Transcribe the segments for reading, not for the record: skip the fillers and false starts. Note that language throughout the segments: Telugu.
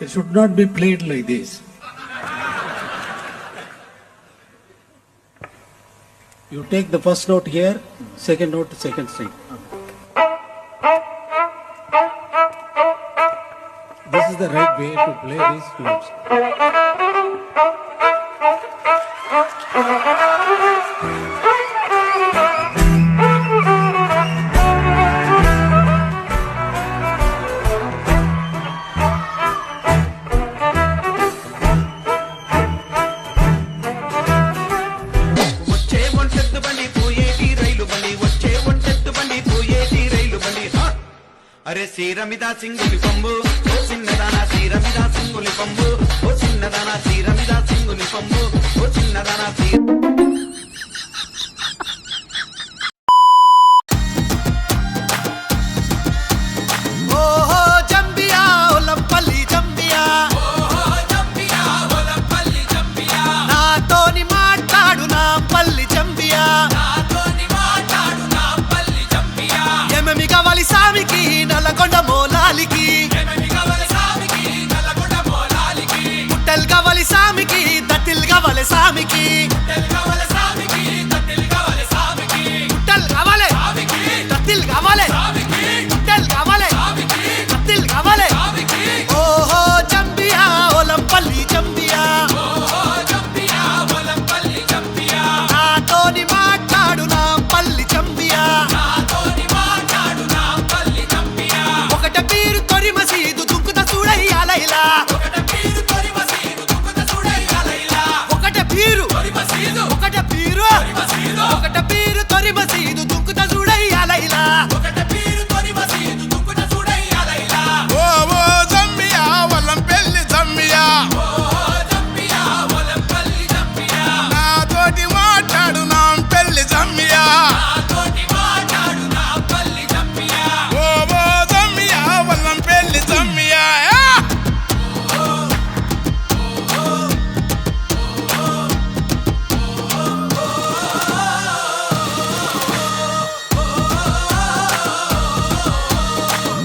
It should not be played like this. You take the first note here, second note, second string. This is the right way to play these notes. అరే సీరమిదా సింగులి పంబు ఓ చిన్నదానా సీరమిదా సింగులి పంబు ఓ చిన్నదానా సీరమిదా సింగులి పంబు ఓ చిన్నదానా ఓహో జంబియా ఒలంపల్లి జంబియా ఓహో జంబియా ఒలంపల్లి జంబియా నాతోని మాట్లాడు నా పల్లి జంబియా నాతోని మాట్లాడు నా పల్లి జంబియా ఏమేమి కావాలి సామికి నల్లగొండ మోలాలికి ఏమేమి కావాలి సామికి నల్లగొండ మోలాలికి పుట్టెలు కావాలి సామికి దత్తిలు కావాలి సామికి తెల్ కావాలి సామికి తత్తిల్ కావాలి సామికి పుట్టెలు కావాలి సామికి దత్తిలు కావాలి సామికి పుట్టెలు కావాలి సామికి దత్తిలు కావాలి సామికి ఓహో జంబియా ఒలంపల్లి జంబియా ఓహో జంబియా ఒలంపల్లి జంబియా నాతోని మాట్లాడు నా పల్లి జంబియా నాతోని మాట్లాడు నా పల్లి జంబియా ఒకట పీరు తొరి మసీదు దుక్కుత చూడయ్యాలైలా ఒకట పీరు తొరి మసీదు దుక్కుత చూడయ్యాలైలా ఒకట పీరు తొరి మసీదు ఒకట పీరు మసీదు ఒకట పీరు తొరి మసీదు దుక్కుత చూడయ్యాలైలా ఒకట పీరు తొరి మసీదు దుక్కుత చూడయ్యాలైలా ఓ జమ్మియా వల్లంపల్లి జమ్మియా ఓహో జంబియా ఒలంపల్లి జంబియా నాతోటి మాట్లాడు నా పెళ్లి జమ్మియా నాతోటి మాట్లాడు నా పల్లి జంబియా ఓ జమ్మియా వల్లంపల్లి జమ్మియా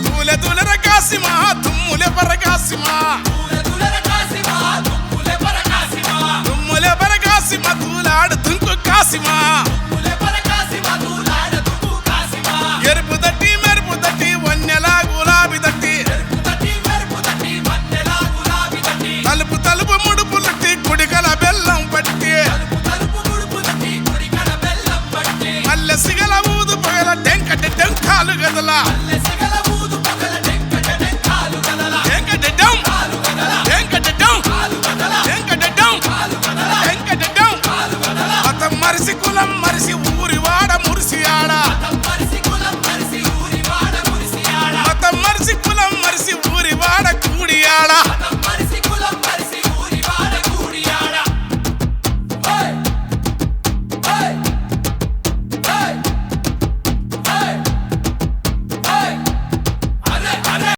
తూలె తూలెర కాసిమా తుమ్ములె పరకాసిమా పూలతులర కాసిమా దుమ్ములె పరకాసిమా తుమ్ములె పరకాసిమా తూలాడు తుంకు కాసిమా దుమ్ములె పరకాసిమా దూలాడ దుమ్ము కాసిమా ఎరుపు తట్టి మెరుపు తట్టి వన్నెలా గులాబీ తట్టి ఎరుపు తట్టి మెరుపు తట్టి మన్నెలా గులాబీ తట్టి తలుపు తలుపు ముడుపులట్టి కుడికల బెల్లం పట్టి తలుపు తలుపు గుడుపు తట్టి కుడికడ బెల్లం పట్టి మల్లె సిగల ఊదు పగల టెంకటి టెంకాలు గదల అల్లె సిగల